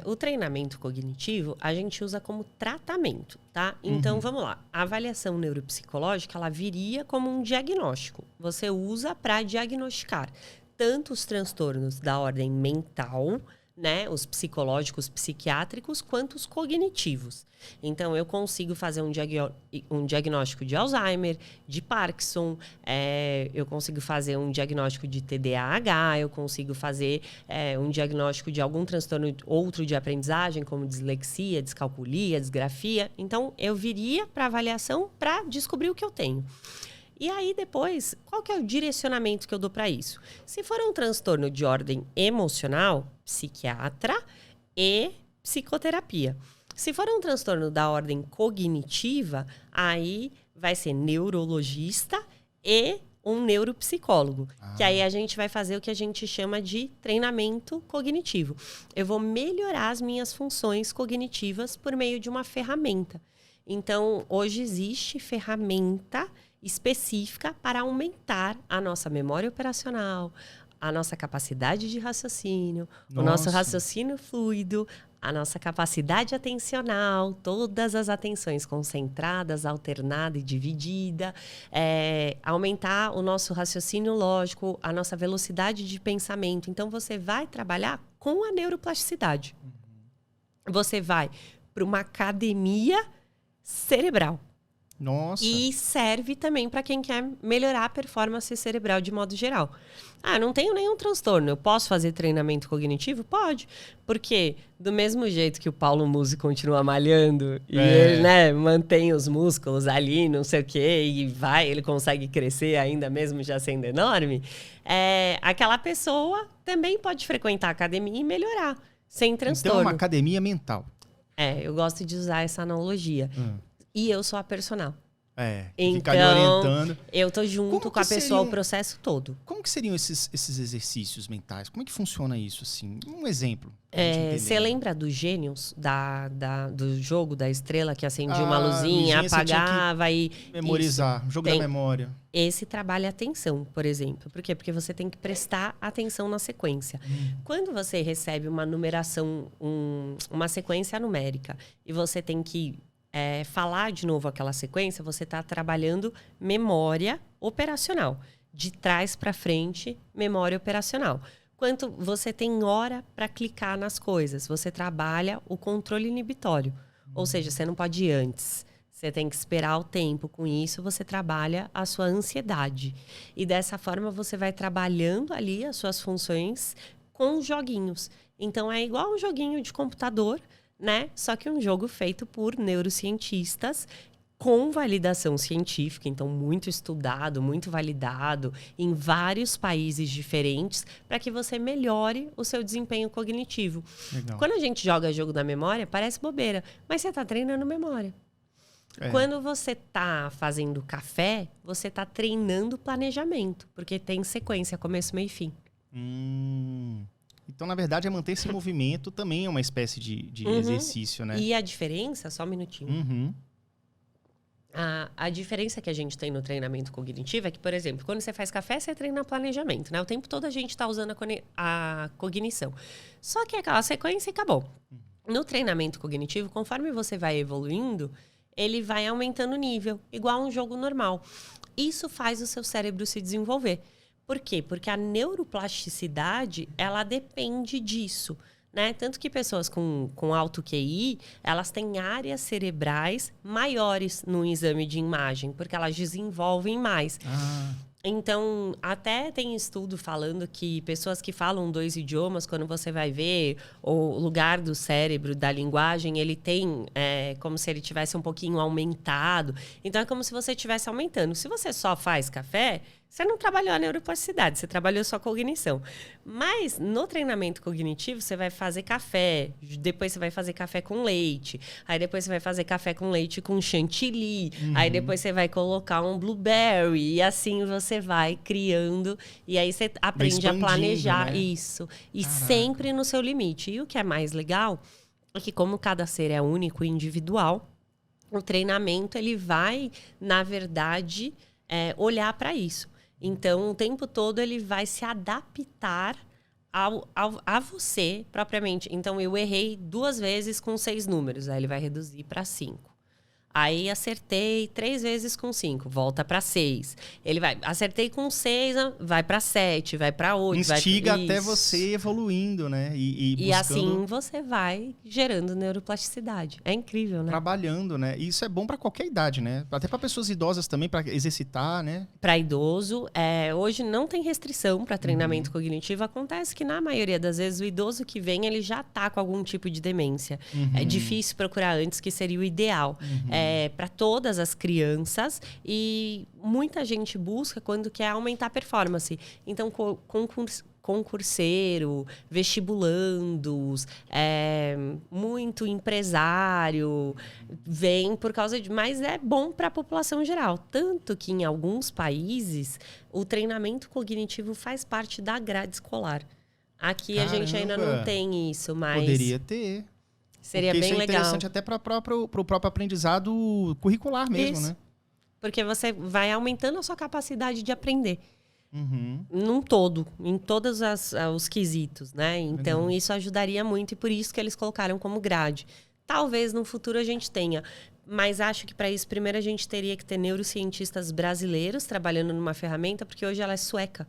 O treinamento cognitivo, a gente usa como tratamento, tá? Então, vamos lá. A avaliação neuropsicológica, ela viria como um diagnóstico. Você usa para diagnosticar tanto os transtornos da ordem mental, né? Os psicológicos, psiquiátricos, quanto os cognitivos. Então, eu consigo fazer um diagnóstico de Alzheimer, de Parkinson, eu consigo fazer um diagnóstico de TDAH, eu consigo fazer um diagnóstico de algum transtorno outro de aprendizagem, como dislexia, descalculia, disgrafia. Então, eu viria para avaliação para descobrir o que eu tenho. E aí, depois, qual que é o direcionamento que eu dou para isso? Se for um transtorno de ordem emocional, psiquiatra e psicoterapia. Se for um transtorno da ordem cognitiva, aí vai ser neurologista e um neuropsicólogo. Que aí a gente vai fazer o que a gente chama de treinamento cognitivo. Eu vou melhorar as minhas funções cognitivas por meio de uma ferramenta. Então, hoje existe ferramenta específica para aumentar a nossa memória operacional, a nossa capacidade de raciocínio, o nosso raciocínio fluido, a nossa capacidade atencional, todas as atenções concentradas, alternada e dividida, aumentar o nosso raciocínio lógico, a nossa velocidade de pensamento. Então, você vai trabalhar com a neuroplasticidade. Você vai para uma academia cerebral. Nossa. E serve também para quem quer melhorar a performance cerebral de modo geral. Não tenho nenhum transtorno. Eu posso fazer treinamento cognitivo? Pode. Porque do mesmo jeito que o Paulo Musi continua malhando e ele, né, mantém os músculos ali, não sei o quê, e ele consegue crescer ainda mesmo já sendo enorme, aquela pessoa também pode frequentar a academia e melhorar, sem transtorno. Então é uma academia mental. Eu gosto de usar essa analogia. E eu sou a personal. Então, ficar lhe orientando. Eu tô junto com a pessoa o processo todo. Como que seriam esses exercícios mentais? Como é que funciona isso, assim? Um exemplo. Você lembra dos Gênios? Do jogo da estrela que acendia uma luzinha, apagava e... Memorizar, jogo da memória. Esse trabalha atenção, por exemplo. Por quê? Porque você tem que prestar atenção na sequência. Quando você recebe uma numeração, uma sequência numérica, e você tem que falar de novo aquela sequência, você está trabalhando memória operacional. De trás para frente, memória operacional. Quanto você tem hora para clicar nas coisas, você trabalha o controle inibitório. Ou seja, você não pode ir antes. Você tem que esperar o tempo. Com isso, você trabalha a sua ansiedade. E dessa forma, você vai trabalhando ali as suas funções com joguinhos. Então, é igual um joguinho de computador, né? Só que um jogo feito por neurocientistas com validação científica, então muito estudado, muito validado em vários países diferentes para que você melhore o seu desempenho cognitivo. Legal. Quando a gente joga jogo da memória, parece bobeira, mas você está treinando memória. Quando você está fazendo café, você está treinando planejamento, porque tem sequência, começo, meio e fim. Então, na verdade, manter esse movimento também é uma espécie de exercício, né? E a diferença, só um minutinho. A diferença que a gente tem no treinamento cognitivo é que, por exemplo, quando você faz café, você treina planejamento, né? O tempo todo a gente está usando a cognição. Só que aquela sequência acabou. No treinamento cognitivo, conforme você vai evoluindo, ele vai aumentando o nível, igual um jogo normal. Isso faz o seu cérebro se desenvolver. Por quê? Porque a neuroplasticidade, ela depende disso, né? Tanto que pessoas com alto QI, elas têm áreas cerebrais maiores no exame de imagem, porque elas desenvolvem mais. Então, até tem estudo falando que pessoas que falam 2 idiomas, quando você vai ver o lugar do cérebro, da linguagem, ele tem como se ele tivesse um pouquinho aumentado. Então, é como se você estivesse aumentando. Se você só faz café, você não trabalhou a neuroplasticidade, você trabalhou só a cognição. Mas no treinamento cognitivo, você vai fazer café, depois você vai fazer café com leite, aí depois você vai fazer café com leite com chantilly, aí depois você vai colocar um blueberry, e assim você vai criando, e aí você aprende a planejar, né? Isso. E sempre no seu limite. E o que é mais legal é que, como cada ser é único e individual, o treinamento ele vai, na verdade, olhar para isso. Então, o tempo todo ele vai se adaptar a você propriamente. Então, eu errei 2 vezes com 6 números. Aí ele vai reduzir para 5. Aí acertei 3 vezes com 5, volta para 6. Ele vai, acertei com 6, vai para 7, vai para 8. Instiga até você evoluindo, né? E buscando, assim você vai gerando neuroplasticidade. É incrível, né? Trabalhando, né? E isso é bom para qualquer idade, né? Até para pessoas idosas também, para exercitar, né? Para idoso, hoje não tem restrição para treinamento cognitivo. Acontece que na maioria das vezes o idoso que vem, ele já tá com algum tipo de demência. É difícil procurar antes, que seria o ideal. Para todas as crianças, e muita gente busca quando quer aumentar a performance. Então, concurseiro, vestibulandos, muito empresário, vem por causa de... Mas é bom para a população geral. Tanto que em alguns países, o treinamento cognitivo faz parte da grade escolar. Aqui a gente ainda não tem isso, mas... Poderia ter. Seria bem legal. Isso é interessante até para o próprio aprendizado curricular mesmo, isso, né? Porque você vai aumentando a sua capacidade de aprender. Num todo, em todos os quesitos, né? Então, isso ajudaria muito, e por isso que eles colocaram como grade. Talvez no futuro a gente tenha, mas acho que para isso, primeiro a gente teria que ter neurocientistas brasileiros trabalhando numa ferramenta, porque hoje ela é sueca.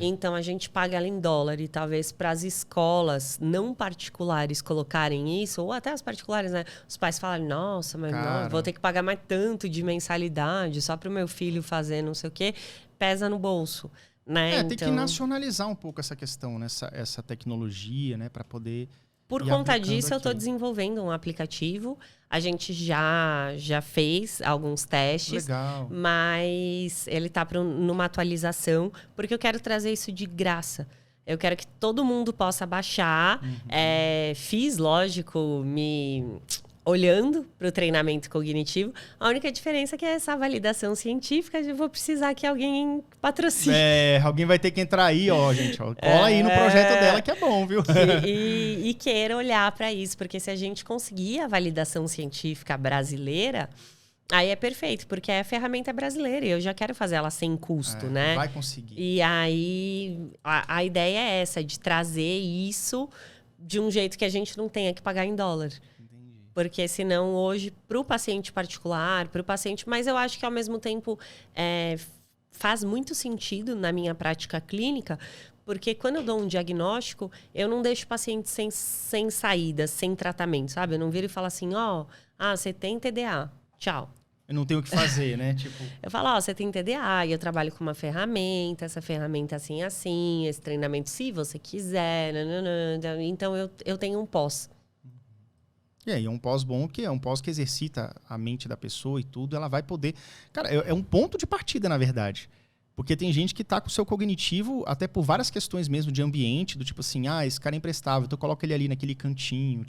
Então, a gente paga ela em dólar, e talvez para as escolas não particulares colocarem isso, ou até as particulares, né? Os pais falam, nossa, mas não, vou ter que pagar mais tanto de mensalidade só para o meu filho fazer não sei o quê, pesa no bolso, né? Tem que nacionalizar um pouco essa questão, né? Essa tecnologia, né? Para poder... Por conta disso, eu estou desenvolvendo um aplicativo. A gente já fez alguns testes. Legal. Mas ele está numa atualização, porque eu quero trazer isso de graça. Eu quero que todo mundo possa baixar. Fiz, lógico, olhando para o treinamento cognitivo. A única diferença é que essa validação científica, eu vou precisar que alguém patrocine. Alguém vai ter que entrar aí, ó, gente. Ó, cola aí no projeto dela, que é bom, viu? E queira olhar para isso, porque se a gente conseguir a validação científica brasileira, aí é perfeito, porque a ferramenta é brasileira e eu já quero fazer ela sem custo, né? Vai conseguir. E aí, a ideia é essa, de trazer isso de um jeito que a gente não tenha que pagar em dólar. Porque senão hoje, para o paciente particular, para o paciente... Mas eu acho que ao mesmo tempo faz muito sentido na minha prática clínica, porque quando eu dou um diagnóstico, eu não deixo o paciente sem saída, sem tratamento, sabe? Eu não viro e falo assim, você tem TDA, tchau. Eu não tenho o que fazer, né? Eu falo, você tem TDA, e eu trabalho com uma ferramenta, essa ferramenta assim, esse treinamento se você quiser, nananana. Então eu tenho um pós. E aí, é um pós bom, que é um pós que exercita a mente da pessoa e tudo, ela vai poder... Cara, é um ponto de partida, na verdade. Porque tem gente que tá com o seu cognitivo, até por várias questões mesmo de ambiente, do tipo assim, esse cara é imprestável, então coloca ele ali naquele cantinho,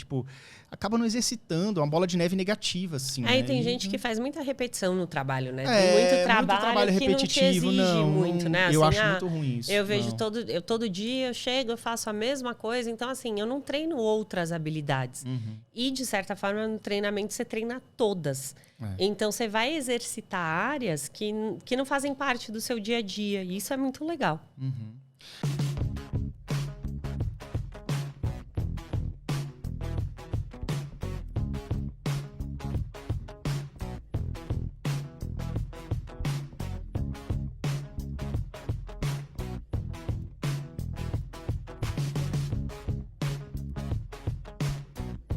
acaba não exercitando, é uma bola de neve negativa, assim. Aí tem gente que faz muita repetição no trabalho, né? Tem muito trabalho que repetitivo, não te exige muito, né? Eu assim, acho muito ruim isso. Eu vejo todo dia, eu chego, eu faço a mesma coisa, então assim, eu não treino outras habilidades. E de certa forma, no treinamento você treina todas. Então, você vai exercitar áreas que não fazem parte do seu dia a dia. E isso é muito legal.